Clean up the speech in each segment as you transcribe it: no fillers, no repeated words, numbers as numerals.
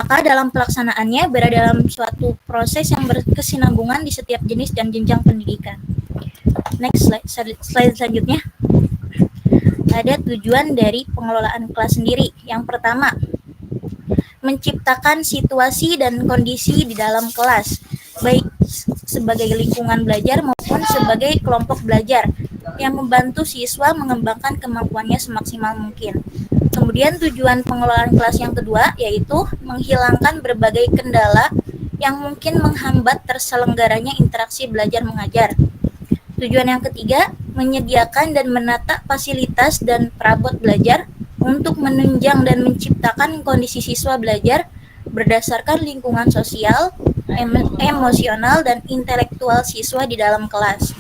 maka dalam pelaksanaannya berada dalam suatu proses yang berkesinambungan di setiap jenis dan jenjang pendidikan. Next slide selanjutnya. Ada tujuan dari pengelolaan kelas sendiri. Yang pertama, menciptakan situasi dan kondisi di dalam kelas, baik sebagai lingkungan belajar maupun sebagai kelompok belajar yang membantu siswa mengembangkan kemampuannya semaksimal mungkin. Kemudian tujuan pengelolaan kelas yang kedua yaitu menghilangkan berbagai kendala yang mungkin menghambat terselenggaranya interaksi belajar mengajar. Tujuan yang ketiga, menyediakan dan menata fasilitas dan perabot belajar untuk menunjang dan menciptakan kondisi siswa belajar berdasarkan lingkungan sosial, emosional, dan intelektual siswa di dalam kelas.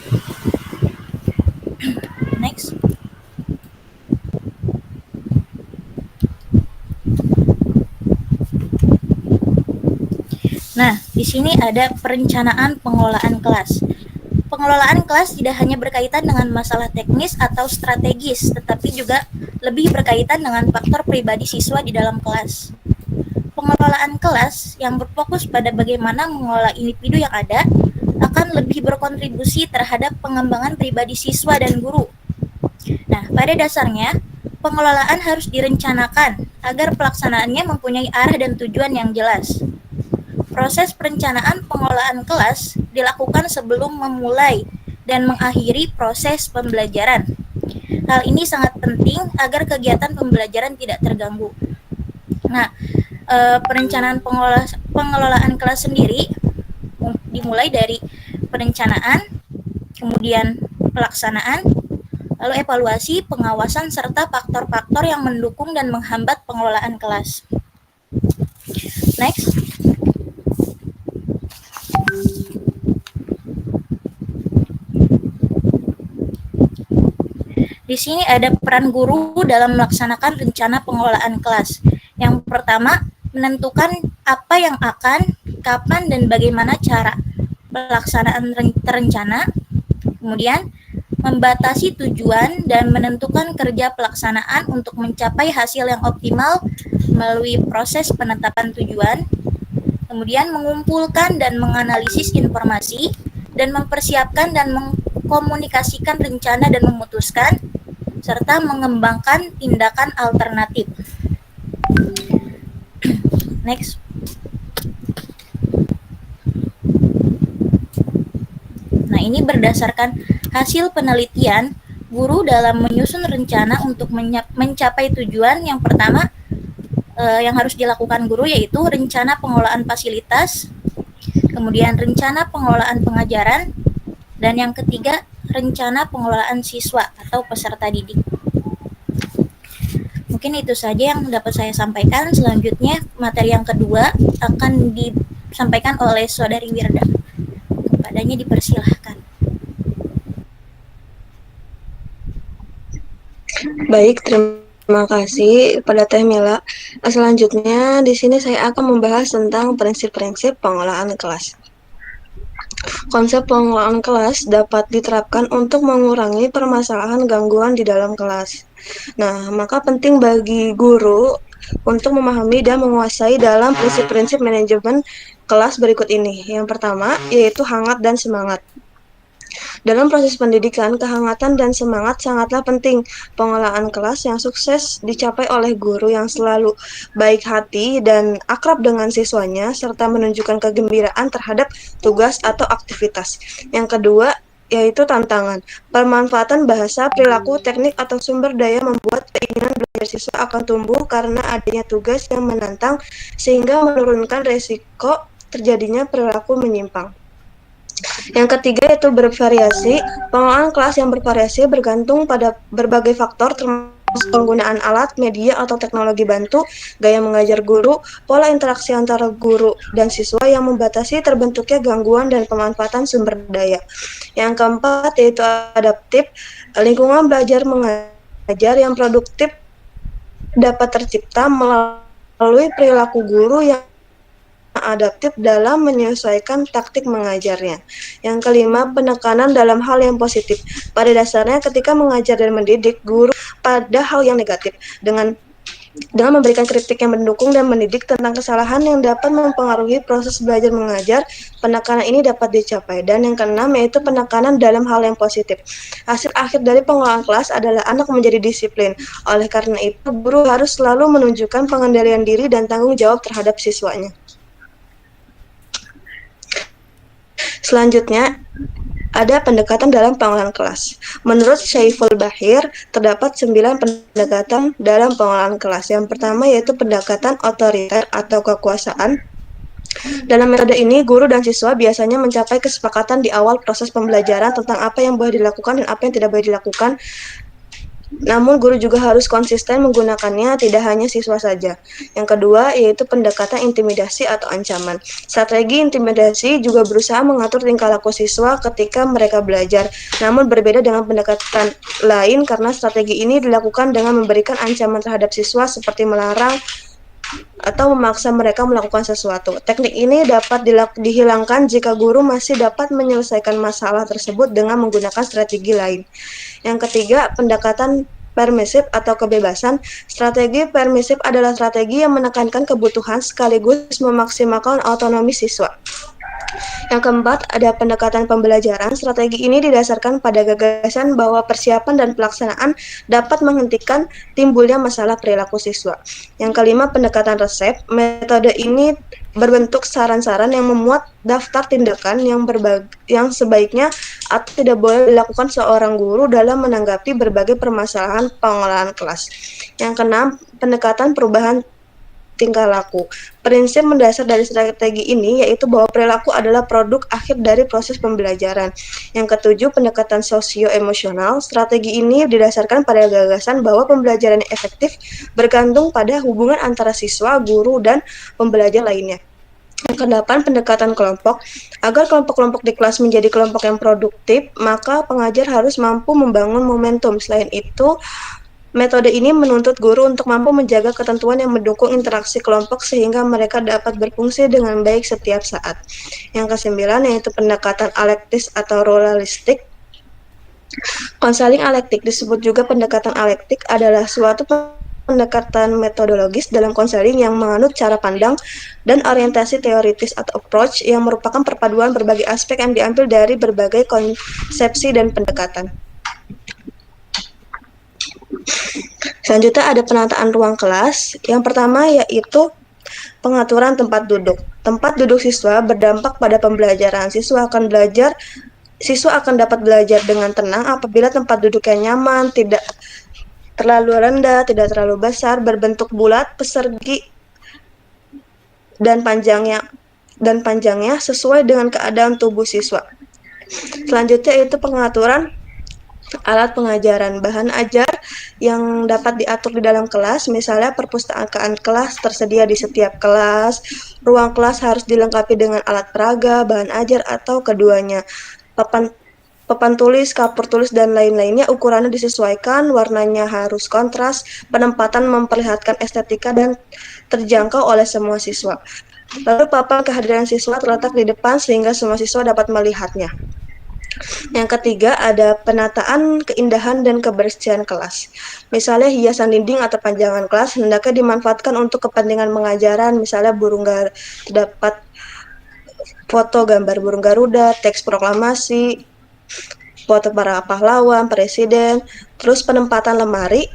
Next. Nah, di sini ada perencanaan pengelolaan kelas. Pengelolaan kelas tidak hanya berkaitan dengan masalah teknis atau strategis, tetapi juga lebih berkaitan dengan faktor pribadi siswa di dalam kelas. Pengelolaan kelas yang berfokus pada bagaimana mengelola individu yang ada akan lebih berkontribusi terhadap pengembangan pribadi siswa dan guru. Nah, pada dasarnya, pengelolaan harus direncanakan agar pelaksanaannya mempunyai arah dan tujuan yang jelas. Proses perencanaan pengelolaan kelas dilakukan sebelum memulai dan mengakhiri proses pembelajaran. Hal ini sangat penting agar kegiatan pembelajaran tidak terganggu. Nah, perencanaan pengelolaan kelas sendiri dimulai dari perencanaan, kemudian pelaksanaan, lalu evaluasi, pengawasan, serta faktor-faktor yang mendukung dan menghambat pengelolaan kelas. Next. Di sini ada peran guru dalam melaksanakan rencana pengelolaan kelas. Yang pertama, menentukan apa yang akan, kapan, dan bagaimana cara pelaksanaan terencana. Kemudian, membatasi tujuan dan menentukan kerja pelaksanaan untuk mencapai hasil yang optimal melalui proses penetapan tujuan. Kemudian, mengumpulkan dan menganalisis informasi dan mempersiapkan dan mengkomunikasikan rencana dan memutuskan, serta mengembangkan tindakan alternatif. Next. Nah, ini berdasarkan hasil penelitian, guru dalam menyusun rencana untuk mencapai tujuan yang pertama yang harus dilakukan guru yaitu rencana pengelolaan fasilitas, kemudian rencana pengelolaan pengajaran, dan yang ketiga rencana pengelolaan siswa atau peserta didik. Mungkin itu saja yang dapat saya sampaikan. Selanjutnya materi yang kedua akan disampaikan oleh Saudari Wirda. Kepadanya dipersilahkan. Baik, terima kasih pada Teh Mila. Selanjutnya di sini saya akan membahas tentang prinsip-prinsip pengelolaan kelas. Konsep pengelolaan kelas dapat diterapkan untuk mengurangi permasalahan gangguan di dalam kelas. Nah, maka penting bagi guru untuk memahami dan menguasai dalam prinsip-prinsip manajemen kelas berikut ini. Yang pertama, yaitu hangat dan semangat. Dalam proses pendidikan, kehangatan dan semangat sangatlah penting. Pengelolaan kelas yang sukses dicapai oleh guru yang selalu baik hati dan akrab dengan siswanya, serta menunjukkan kegembiraan terhadap tugas atau aktivitas. Yang kedua, yaitu tantangan. Pemanfaatan bahasa, perilaku, teknik, atau sumber daya membuat keinginan belajar siswa akan tumbuh karena adanya tugas yang menantang, sehingga menurunkan resiko terjadinya perilaku menyimpang. Yang ketiga yaitu bervariasi. Pengelolaan kelas yang bervariasi bergantung pada berbagai faktor termasuk penggunaan alat, media, atau teknologi bantu, gaya mengajar guru, pola interaksi antara guru dan siswa yang membatasi terbentuknya gangguan dan pemanfaatan sumber daya. Yang keempat yaitu adaptif. Lingkungan belajar mengajar yang produktif dapat tercipta melalui perilaku guru yang adaptif dalam menyesuaikan taktik mengajarnya. Yang kelima, penekanan dalam hal yang positif. Pada dasarnya ketika mengajar dan mendidik, guru pada hal yang negatif dengan dengan memberikan kritik yang mendukung dan mendidik tentang kesalahan yang dapat mempengaruhi proses belajar mengajar. Penekanan ini dapat dicapai. Dan yang keenam yaitu penekanan dalam hal yang positif. Hasil akhir dari pengelolaan kelas adalah anak menjadi disiplin. Oleh karena itu, guru harus selalu menunjukkan pengendalian diri dan tanggung jawab terhadap siswanya. Selanjutnya, ada pendekatan dalam pengelolaan kelas. Menurut Syaiful Bahir, terdapat 9 pendekatan dalam pengelolaan kelas. Yang pertama yaitu pendekatan otoriter atau kekuasaan. Dalam metode ini, guru dan siswa biasanya mencapai kesepakatan di awal proses pembelajaran tentang apa yang boleh dilakukan dan apa yang tidak boleh dilakukan. Namun guru juga harus konsisten menggunakannya, tidak hanya siswa saja. Yang kedua yaitu pendekatan intimidasi atau ancaman. Strategi intimidasi juga berusaha mengatur tingkah laku siswa ketika mereka belajar. Namun berbeda dengan pendekatan lain karena strategi ini dilakukan dengan memberikan ancaman terhadap siswa seperti melarang atau memaksa mereka melakukan sesuatu. Teknik ini dapat dihilangkan jika guru masih dapat menyelesaikan masalah tersebut dengan menggunakan strategi lain. Yang ketiga, pendekatan permisif atau kebebasan. Strategi permisif adalah strategi yang menekankan kebutuhan sekaligus memaksimalkan otonomi siswa. Yang keempat, ada pendekatan pembelajaran. Strategi ini didasarkan pada gagasan bahwa persiapan dan pelaksanaan dapat menghentikan timbulnya masalah perilaku siswa. Yang kelima, pendekatan resep. Metode ini berbentuk saran-saran yang memuat daftar tindakan yang sebaiknya atau tidak boleh dilakukan seorang guru dalam menanggapi berbagai permasalahan pengelolaan kelas. Yang keenam, pendekatan perubahan tingkah laku. Prinsip mendasar dari strategi ini yaitu bahwa perilaku adalah produk akhir dari proses pembelajaran. Yang ketujuh, pendekatan sosio-emosional. Strategi ini didasarkan pada gagasan bahwa pembelajaran yang efektif bergantung pada hubungan antara siswa, guru, dan pembelajar lainnya. Yang kedelapan, pendekatan kelompok. Agar kelompok-kelompok di kelas menjadi kelompok yang produktif, maka pengajar harus mampu membangun momentum. Selain itu, metode ini menuntut guru untuk mampu menjaga ketentuan yang mendukung interaksi kelompok sehingga mereka dapat berfungsi dengan baik setiap saat. Yang kesembilan yaitu pendekatan alektis atau ruralistik. Konseling alektik disebut juga pendekatan alektik adalah suatu pendekatan metodologis dalam konseling yang menganut cara pandang dan orientasi teoritis atau approach yang merupakan perpaduan berbagai aspek yang diambil dari berbagai konsepsi dan pendekatan. Selanjutnya ada penataan ruang kelas. Yang pertama yaitu pengaturan tempat duduk. Tempat duduk siswa berdampak pada pembelajaran. Siswa akan dapat belajar dengan tenang apabila tempat duduknya nyaman, tidak terlalu rendah, tidak terlalu besar, berbentuk bulat, persegi dan panjangnya sesuai dengan keadaan tubuh siswa. Selanjutnya yaitu pengaturan alat pengajaran. Bahan ajar yang dapat diatur di dalam kelas, misalnya perpustakaan kelas tersedia di setiap kelas, ruang kelas harus dilengkapi dengan alat peraga, bahan ajar atau keduanya, papan tulis, kapur tulis, dan lain-lainnya. Ukurannya disesuaikan, warnanya harus kontras, penempatan memperlihatkan estetika dan terjangkau oleh semua siswa. Lalu papan kehadiran siswa terletak di depan sehingga semua siswa dapat melihatnya. Yang ketiga ada penataan keindahan dan kebersihan kelas. Misalnya hiasan dinding atau panjangan kelas hendaknya dimanfaatkan untuk kepentingan pengajaran. Misalnya dapat foto gambar burung Garuda, teks proklamasi, foto para pahlawan, presiden, terus penempatan lemari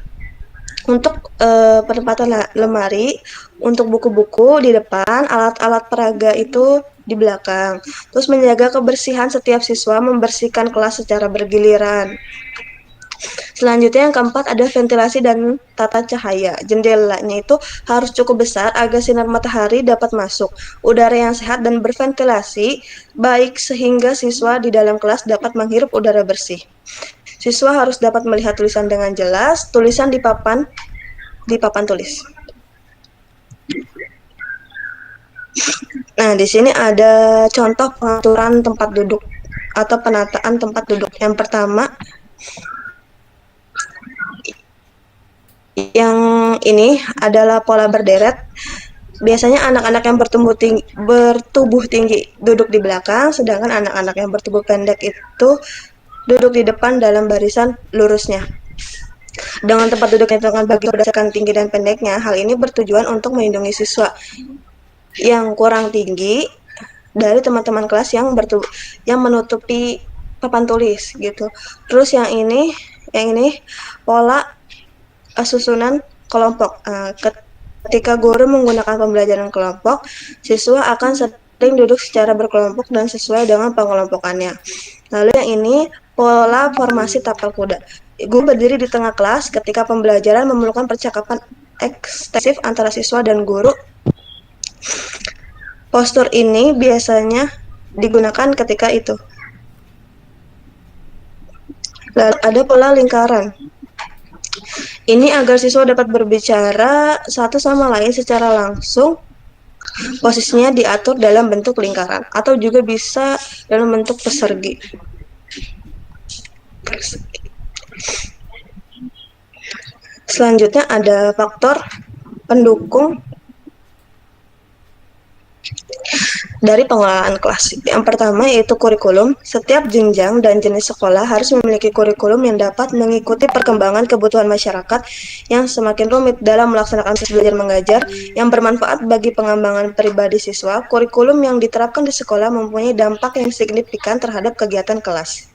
untuk buku-buku di depan, alat-alat peraga itu di belakang. Terus menjaga kebersihan setiap siswa, membersihkan kelas secara bergiliran. Selanjutnya yang keempat ada ventilasi dan tata cahaya. Jendelanya itu harus cukup besar agar sinar matahari dapat masuk. Udara yang sehat dan berventilasi baik sehingga siswa di dalam kelas dapat menghirup udara bersih. Siswa harus dapat melihat tulisan dengan jelas, tulisan di papan tulis. Nah, di sini ada contoh pengaturan tempat duduk atau penataan tempat duduk. Yang pertama, yang ini adalah pola berderet. Biasanya anak-anak yang bertubuh tinggi duduk di belakang, sedangkan anak-anak yang bertubuh pendek itu duduk di depan dalam barisan lurusnya. Dengan tempat duduk yang dengan bagi berdasarkan tinggi dan pendeknya, hal ini bertujuan untuk melindungi siswa yang kurang tinggi dari teman-teman kelas yang menutupi papan tulis gitu. Terus yang ini pola susunan kelompok. Ketika guru menggunakan pembelajaran kelompok, siswa akan sering duduk secara berkelompok dan sesuai dengan pengelompokannya. Lalu yang ini pola formasi tapal kuda. Guru berdiri di tengah kelas ketika pembelajaran memerlukan percakapan ekstensif antara siswa dan guru. Postur ini biasanya digunakan ketika itu. Lalu ada pola lingkaran. Ini agar siswa dapat berbicara satu sama lain secara langsung. Posisinya diatur dalam bentuk lingkaran atau juga bisa dalam bentuk persegi. Selanjutnya ada faktor pendukung dari pengelolaan kelas. Yang pertama yaitu kurikulum. Setiap jenjang dan jenis sekolah harus memiliki kurikulum yang dapat mengikuti perkembangan kebutuhan masyarakat yang semakin rumit dalam melaksanakan proses belajar mengajar yang bermanfaat bagi pengembangan pribadi siswa. Kurikulum yang diterapkan di sekolah mempunyai dampak yang signifikan terhadap kegiatan kelas.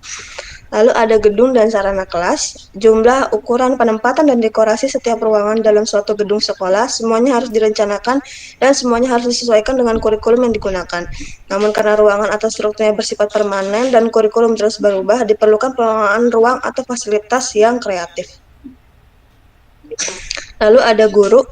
Lalu ada gedung dan sarana kelas, jumlah, ukuran, penempatan, dan dekorasi setiap ruangan dalam suatu gedung sekolah, semuanya harus direncanakan dan semuanya harus disesuaikan dengan kurikulum yang digunakan. Namun karena ruangan atau strukturnya bersifat permanen dan kurikulum terus berubah, diperlukan pengelolaan ruang atau fasilitas yang kreatif. Lalu ada guru.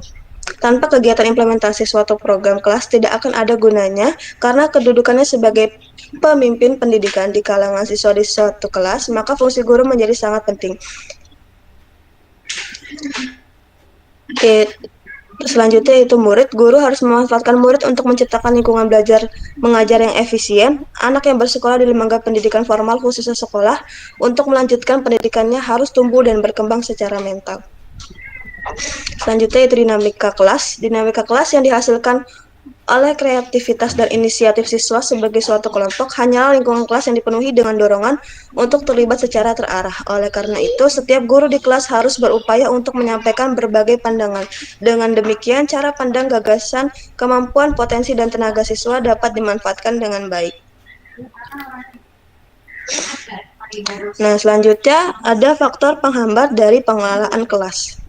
Tanpa kegiatan implementasi suatu program kelas tidak akan ada gunanya karena kedudukannya sebagai pemimpin pendidikan di kalangan siswa di suatu kelas, maka fungsi guru menjadi sangat penting. Oke, selanjutnya itu murid. Guru harus memanfaatkan murid untuk menciptakan lingkungan belajar mengajar yang efisien. Anak yang bersekolah di lembaga pendidikan formal khususnya sekolah untuk melanjutkan pendidikannya harus tumbuh dan berkembang secara mental. Selanjutnya itu dinamika kelas. Dinamika kelas yang dihasilkan oleh kreativitas dan inisiatif siswa sebagai suatu kelompok hanyalah lingkungan kelas yang dipenuhi dengan dorongan untuk terlibat secara terarah. Oleh karena itu, setiap guru di kelas harus berupaya untuk menyampaikan berbagai pandangan. Dengan demikian, cara pandang, gagasan, kemampuan, potensi, dan tenaga siswa dapat dimanfaatkan dengan baik. Nah, selanjutnya ada faktor penghambat dari pengelolaan kelas.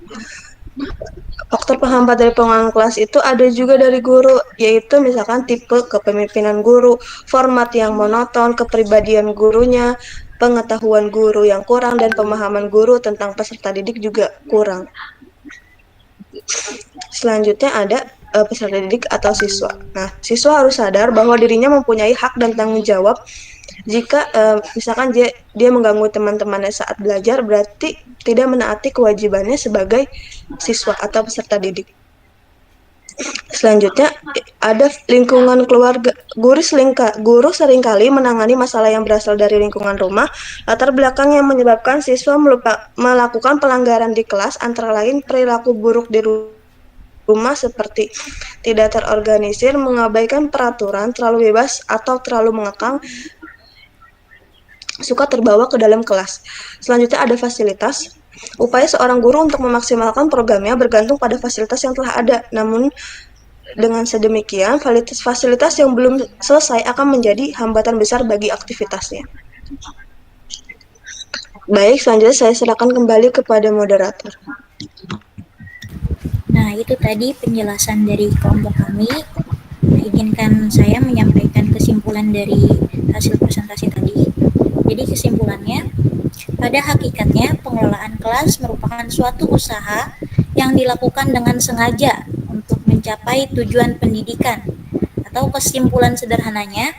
Faktor penghambat dari pengelolaan kelas itu ada juga dari guru, yaitu misalkan tipe kepemimpinan guru, format yang monoton, kepribadian gurunya, pengetahuan guru yang kurang, dan pemahaman guru tentang peserta didik juga kurang. Selanjutnya ada peserta didik atau siswa. Nah, siswa harus sadar bahwa dirinya mempunyai hak dan tanggung jawab. Jika misalkan dia mengganggu teman-temannya saat belajar, berarti tidak menaati kewajibannya sebagai siswa atau peserta didik. Selanjutnya ada lingkungan keluarga. Guru seringkali menangani masalah yang berasal dari lingkungan rumah. Latar belakang yang menyebabkan siswa melakukan pelanggaran di kelas antara lain perilaku buruk di rumah seperti tidak terorganisir, mengabaikan peraturan, terlalu bebas atau terlalu mengekang, suka terbawa ke dalam kelas. Selanjutnya ada fasilitas. Upaya seorang guru untuk memaksimalkan programnya bergantung pada fasilitas yang telah ada. Namun dengan sedemikian, fasilitas yang belum selesai akan menjadi hambatan besar bagi aktivitasnya. Baik, selanjutnya saya serahkan kembali kepada moderator. Nah, itu tadi penjelasan dari kelompok kami. Izinkan saya menyampaikan kesimpulan dari hasil presentasi tadi. Jadi kesimpulannya, pada hakikatnya pengelolaan kelas merupakan suatu usaha yang dilakukan dengan sengaja untuk mencapai tujuan pendidikan. Atau kesimpulan sederhananya,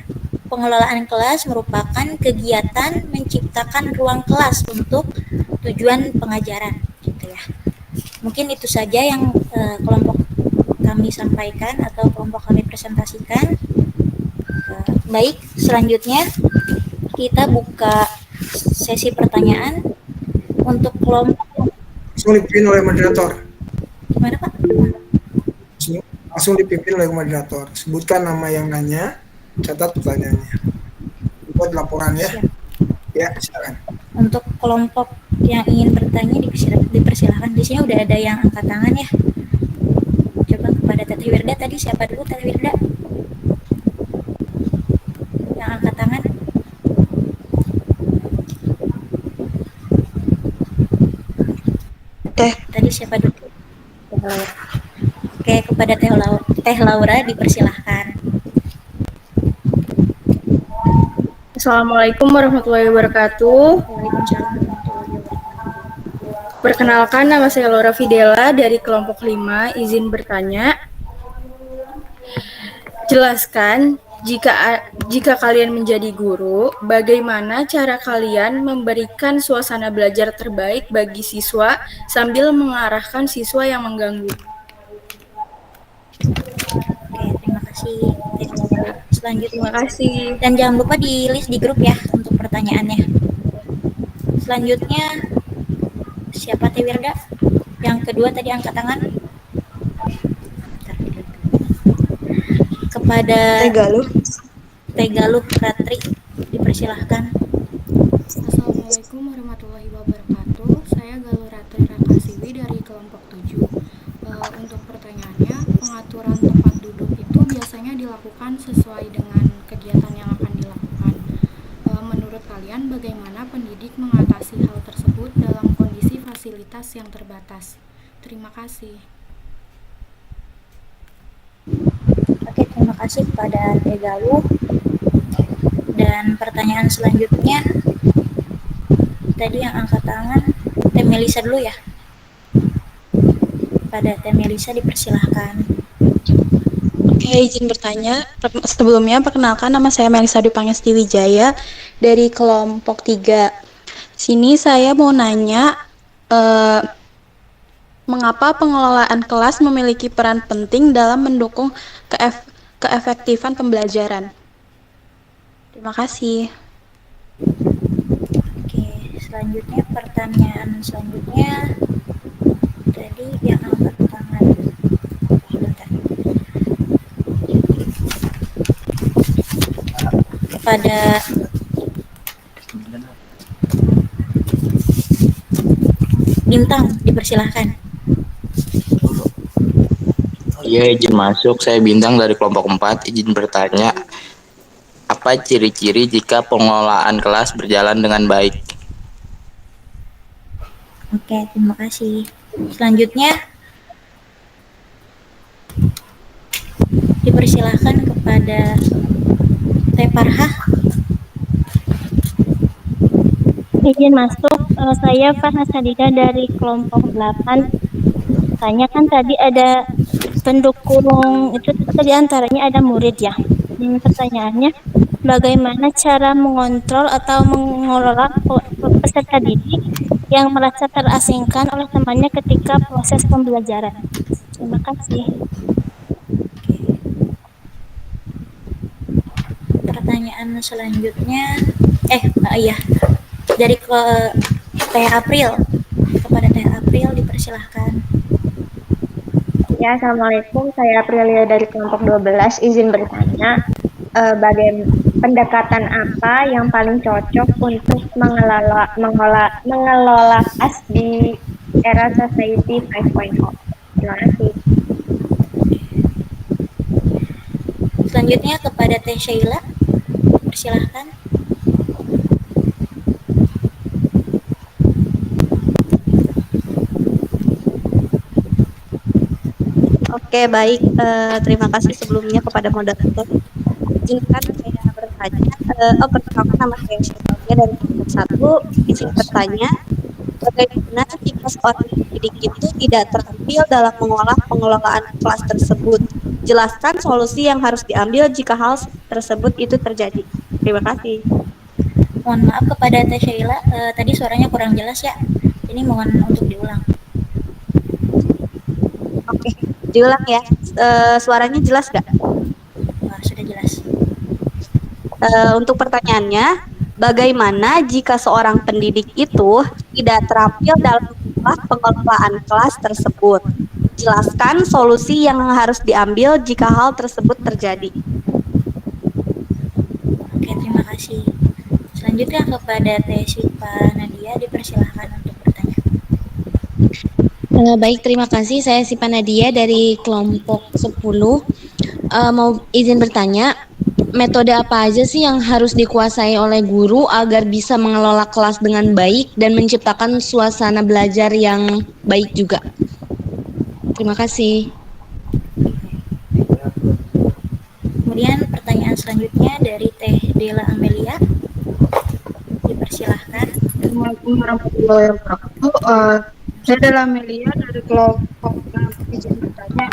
pengelolaan kelas merupakan kegiatan menciptakan ruang kelas untuk tujuan pengajaran, gitu ya. Mungkin itu saja yang kelompok kami sampaikan atau kelompok kami presentasikan. Baik, selanjutnya kita buka sesi pertanyaan untuk kelompok. Langsung dipimpin oleh moderator. Gimana Pak? Langsung dipimpin oleh moderator. Sebutkan nama yang nanya, catat pertanyaannya. Buat laporan ya. Siap. Ya, silakan. Untuk kelompok yang ingin bertanya dipersilahkan. Di sini udah ada yang angkat tangan ya. Coba kepada Teteh Wirda tadi, siapa dulu Teteh Wirda? Yang angkat tangan. Tadi siapa dulu? Teh Laura. Oke, kepada Teh Laura dipersilahkan. Assalamualaikum warahmatullahi wabarakatuh. Waalaikumsalam warahmatullahi wabarakatuh. Perkenalkan, nama saya Laura Fidela dari kelompok 5. Izin bertanya. Jelaskan jika kalian menjadi guru, bagaimana cara kalian memberikan suasana belajar terbaik bagi siswa sambil mengarahkan siswa yang mengganggu. Oke, terima kasih Teh Laura. Selanjutnya. Terima kasih. Dan jangan lupa di list di grup ya untuk pertanyaannya. Selanjutnya siapa Teh Wirda? Yang kedua tadi angkat tangan. Kepada Teh Galuh Ratri dipersilahkan. Assalamualaikum warahmatullahi wabarakatuh. Saya Galuh Ratri Rakasiwi dari kelompok 7. Untuk pertanyaannya, pengaturan tempat duduk itu biasanya dilakukan sesuai dengan kegiatan yang akan dilakukan. Menurut kalian, bagaimana pendidik mengatasi hal tersebut dalam kondisi fasilitas yang terbatas? Terima kasih. Oke, terima kasih kepada Teh Galuh. Dan pertanyaan selanjutnya tadi yang angkat tangan Teh Melisa dulu ya. Pada Teh Melisa dipersilahkan. Oke, izin bertanya. Sebelumnya, perkenalkan nama saya Melisa Dwi Pangesti Wijaya dari kelompok 3. Sini saya mau nanya, mengapa pengelolaan kelas memiliki peran penting dalam mendukung keefektifan pembelajaran? Terima kasih. Oke, selanjutnya pertanyaan selanjutnya tadi yang angkat tangan. Sebentar. Kepada Bintang dipersilahkan. Iya, izin masuk. Saya Bintang dari kelompok 4. Izin bertanya, apa ciri-ciri jika pengelolaan kelas berjalan dengan baik? Oke, terima kasih. Selanjutnya dipersilahkan kepada Teh Farhah. Izin masuk, saya Farhah Sadida dari kelompok 8. Tanya kan tadi ada pendukung, itu tadi antaranya ada murid ya. Pertanyaannya, bagaimana cara mengontrol atau mengelola peserta didik yang merasa terasingkan oleh temannya ketika proses pembelajaran? Terima kasih. Pertanyaan selanjutnya iya dari ke Teh April. Kepada Teh April dipersilahkan. Ya, Assalamualaikum. Saya Aprilia dari kelompok 12. Izin bertanya, bagaimana pendekatan apa yang paling cocok untuk mengelola kelas di era Society 5.0? Terima kasih. Selanjutnya kepada Teh Sheila, persilahkan. Oke, baik. Terima kasih sebelumnya kepada moderator. Izinkan saya bertanya. Perkenalkan, nama saya Sheila dari kelompok 1. Izin bertanya, bagaimana jika seorang pendidik itu tidak terampil dalam mengolah pengelolaan kelas tersebut? Jelaskan solusi yang harus diambil jika hal tersebut itu terjadi. Terima kasih. Mohon maaf kepada Teh Sheila, tadi suaranya kurang jelas ya. Ini mohon untuk diulang. Oke, diulang ya. Suaranya jelas nggak? Sudah jelas. Untuk pertanyaannya, bagaimana jika seorang pendidik itu tidak terampil dalam pengelolaan kelas tersebut? Jelaskan solusi yang harus diambil jika hal tersebut terjadi. Oke, terima kasih. Selanjutnya kepada Teh Syifa Nadia, dipersilahkan untuk bertanya. Baik, terima kasih. Saya Sipa Nadia dari kelompok 10. Mau izin bertanya, metode apa aja sih yang harus dikuasai oleh guru agar bisa mengelola kelas dengan baik dan menciptakan suasana belajar yang baik juga? Terima kasih. Kemudian pertanyaan selanjutnya dari Teh Dela Amelia, dipersilahkan. Assalamualaikum warahmatullahi wabarakatuh. Saya adalah Melia dari kelompok 6. Izin bertanya,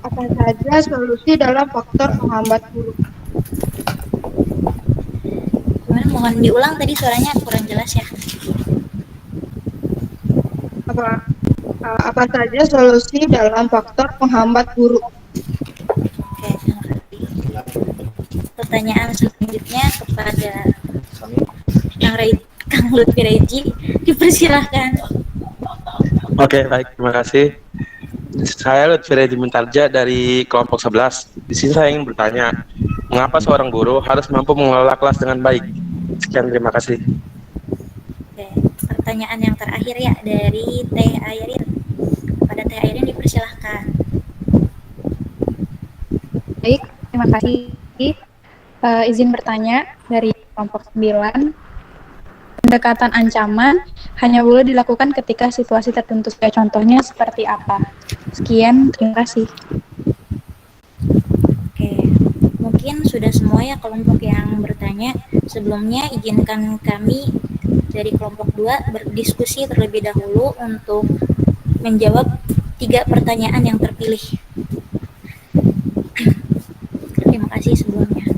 apa saja solusi dalam faktor penghambat guru? Kemudian mohon diulang, tadi suaranya kurang jelas ya. Apa saja solusi dalam faktor penghambat guru? Oke, terima kasih. Pertanyaan selanjutnya kepada Kang Lutfi Reji, dipersilahkan. Oke, baik. Terima kasih. Saya Lutfi Redi Muntarja dari kelompok 11. Di sini saya ingin bertanya, mengapa seorang guru harus mampu mengelola kelas dengan baik? Sekian, terima kasih. Oke, pertanyaan yang terakhir ya dari Teh Ayrin. Pada Teh Ayrin, dipersilahkan. Baik, terima kasih. Izin bertanya dari kelompok 9. Pendekatan ancaman hanya boleh dilakukan ketika situasi tertentu. Contohnya seperti apa? Sekian, terima kasih. Oke, mungkin sudah semua ya kelompok yang bertanya. Sebelumnya izinkan kami dari kelompok 2 berdiskusi terlebih dahulu untuk menjawab 3 pertanyaan yang terpilih. Terima kasih sebelumnya.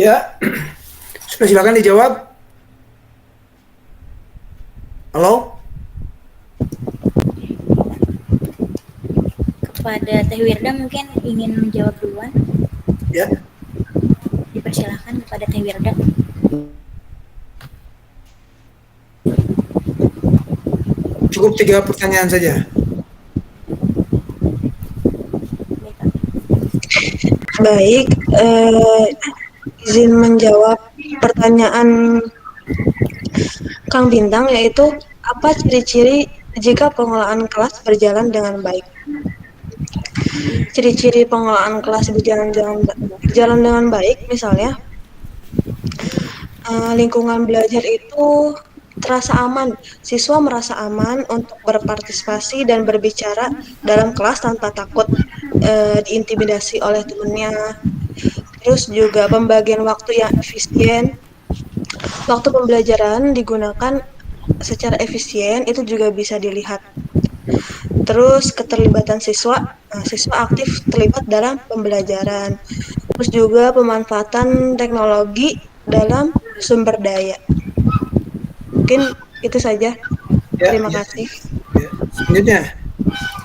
Ya, sudah silakan dijawab. Halo? Kepada Teh Wirda mungkin ingin menjawab duluan. Ya. Dipersilakan kepada Teh Wirda. Cukup 3 pertanyaan saja. Baik, izin menjawab pertanyaan Kang Bintang, yaitu apa ciri-ciri jika pengelolaan kelas berjalan dengan baik? Ciri-ciri pengelolaan kelas berjalan dengan baik, misalnya lingkungan belajar itu terasa aman. Siswa merasa aman untuk berpartisipasi dan berbicara dalam kelas tanpa takut diintimidasi oleh temannya. Terus juga pembagian waktu yang efisien. Waktu pembelajaran digunakan secara efisien itu juga bisa dilihat. Terus keterlibatan siswa, siswa aktif terlibat dalam pembelajaran. Terus juga pemanfaatan teknologi dalam sumber daya. Mungkin itu saja. Terima kasih. Selanjutnya.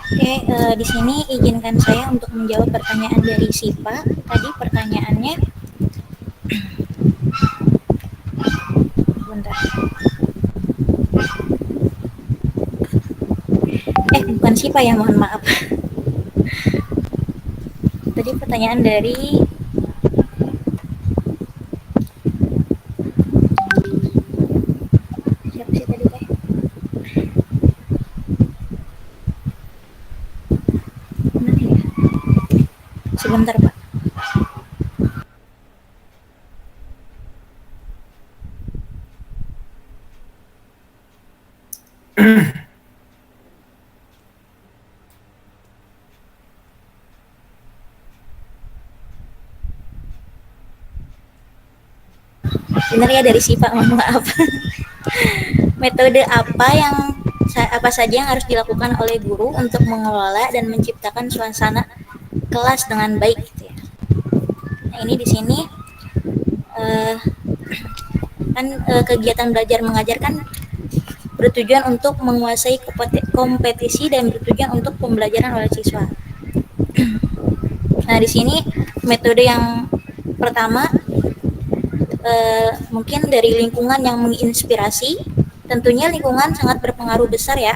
Oke, di sini izinkan saya untuk menjawab pertanyaan dari Sipa. Tadi pertanyaannya, bentar. Bukan Sipa ya, mohon maaf. Tadi pertanyaan dari siapa sih tadi Teh? Mana ya? Sebentar Pak. Benar ya, dari Sipa, mohon maaf. Metode apa saja yang harus dilakukan oleh guru untuk mengelola dan menciptakan suasana kelas dengan baik gitu ya. Nah, ini di sini kegiatan belajar mengajar kan bertujuan untuk menguasai kompetisi dan bertujuan untuk pembelajaran oleh siswa. Nah, di sini metode yang pertama mungkin dari lingkungan yang menginspirasi. Tentunya lingkungan sangat berpengaruh besar ya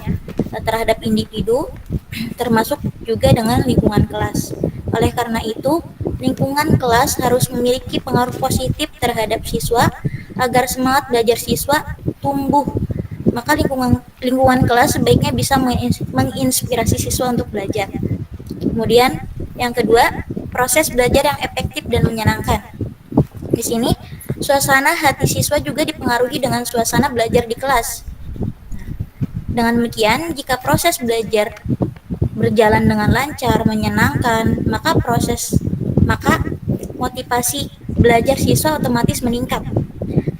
terhadap individu, termasuk juga dengan lingkungan kelas. Oleh karena itu, lingkungan kelas harus memiliki pengaruh positif terhadap siswa agar semangat belajar siswa tumbuh. Maka lingkungan kelas sebaiknya bisa menginspirasi siswa untuk belajar. Kemudian yang kedua, proses belajar yang efektif dan menyenangkan. Di sini suasana hati siswa juga dipengaruhi dengan suasana belajar di kelas. Dengan demikian, jika proses belajar berjalan dengan lancar, menyenangkan, maka motivasi belajar siswa otomatis meningkat.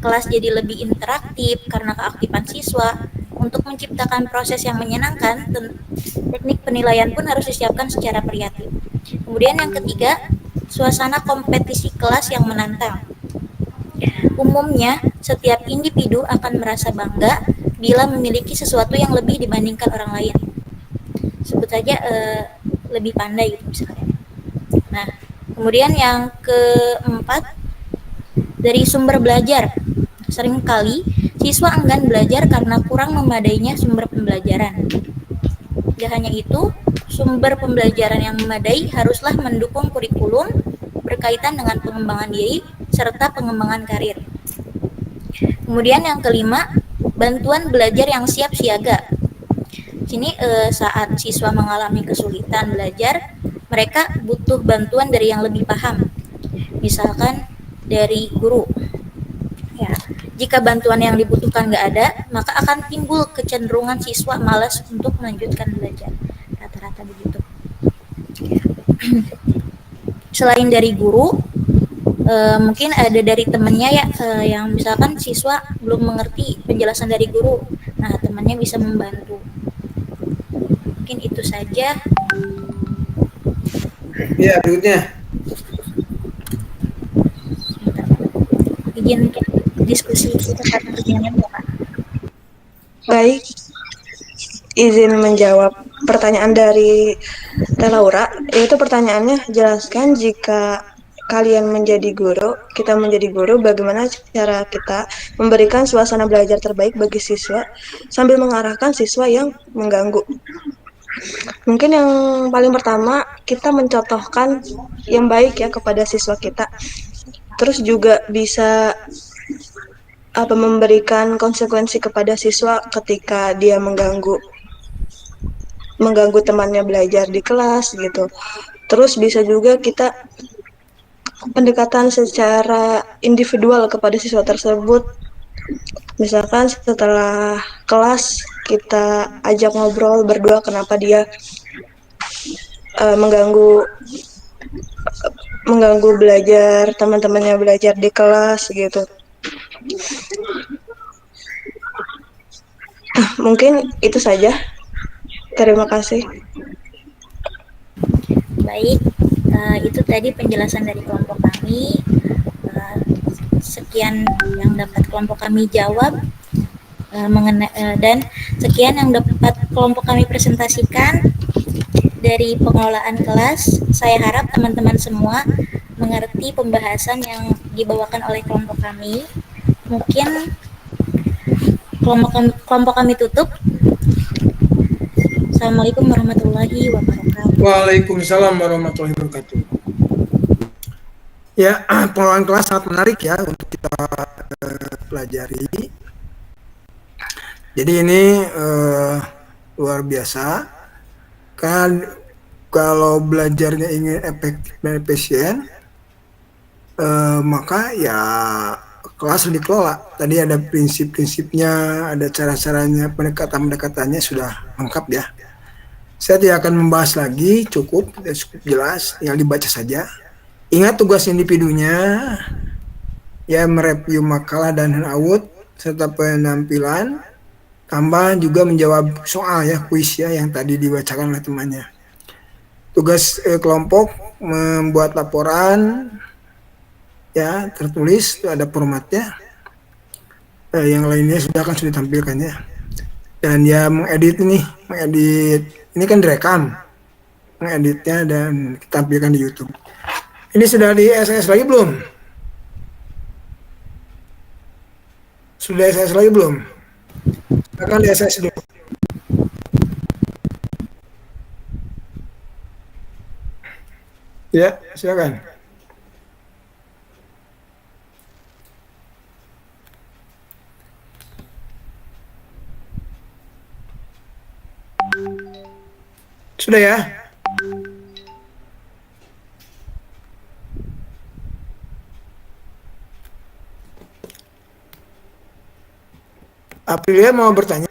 Kelas jadi lebih interaktif karena keaktifan siswa. Untuk menciptakan proses yang menyenangkan, teknik penilaian pun harus disiapkan secara kreatif. Kemudian yang ketiga, suasana kompetisi kelas yang menantang. Umumnya, setiap individu akan merasa bangga bila memiliki sesuatu yang lebih dibandingkan orang lain. Sebut saja lebih pandai gitu misalnya. Nah, kemudian yang keempat, dari sumber belajar. Seringkali siswa enggan belajar karena kurang memadainya sumber pembelajaran. Tidak hanya itu, sumber pembelajaran yang memadai haruslah mendukung kurikulum berkaitan dengan pengembangan diri serta pengembangan karir. Kemudian yang kelima, bantuan belajar yang siap siaga. Sini saat siswa mengalami kesulitan belajar, mereka butuh bantuan dari yang lebih paham. Misalkan dari guru. Ya, jika bantuan yang dibutuhkan nggak ada, maka akan timbul kecenderungan siswa malas untuk melanjutkan belajar. Rata-rata begitu. Selain dari guru, mungkin ada dari temannya ya, yang misalkan siswa belum mengerti penjelasan dari guru, nah temannya bisa membantu. Mungkin itu saja. Ya, berikutnya. izin diskusi terkait pertanyaannya Bapak. Baik, izin menjawab pertanyaan dari Teh Laura, yaitu pertanyaannya, jelaskan jika kalian menjadi guru, kita menjadi guru, bagaimana cara kita memberikan suasana belajar terbaik bagi siswa sambil mengarahkan siswa yang mengganggu. Mungkin yang paling pertama, kita mencontohkan yang baik ya kepada siswa kita. Terus juga bisa memberikan konsekuensi kepada siswa ketika dia mengganggu temannya belajar di kelas gitu. Terus bisa juga kita pendekatan secara individual kepada siswa tersebut. Misalkan setelah kelas kita ajak ngobrol berdua kenapa dia mengganggu belajar teman-temannya belajar di kelas gitu. Mungkin itu saja. Terima kasih. Baik, itu tadi penjelasan dari kelompok kami. Sekian yang dapat kelompok kami jawab dan sekian yang dapat kelompok kami presentasikan dari pengelolaan kelas. Saya harap teman-teman semua mengerti pembahasan yang dibawakan oleh kelompok kami. Mungkin kelompok kami tutup. Assalamualaikum warahmatullahi wabarakatuh. Waalaikumsalam warahmatullahi wabarakatuh. Ya, pengelolaan kelas sangat menarik ya untuk kita pelajari. Jadi ini luar biasa. Kan kalau belajarnya ingin efektif dan efisien, maka ya kelas harus dikelola. Tadi ada prinsip-prinsipnya, ada cara-caranya, pendekatan-pendekatannya sudah lengkap ya. Saya tidak akan membahas lagi, cukup jelas, tinggal dibaca saja. Ingat tugas individunya, ya mereview makalah dan handout serta penampilan, tambah juga menjawab soal ya, kuis ya yang tadi dibacakan oleh temannya. Tugas kelompok membuat laporan ya tertulis, ada formatnya. Yang lainnya sudah ditampilkan ya. Dan ya mengedit ini kan direkam, mengeditnya dan ditampilkan di YouTube. Ini sudah di SS lagi belum? Sudah SS lagi belum? Akan di SS dulu. Ya, silakan. Sudah ya? Aprilia mau bertanya?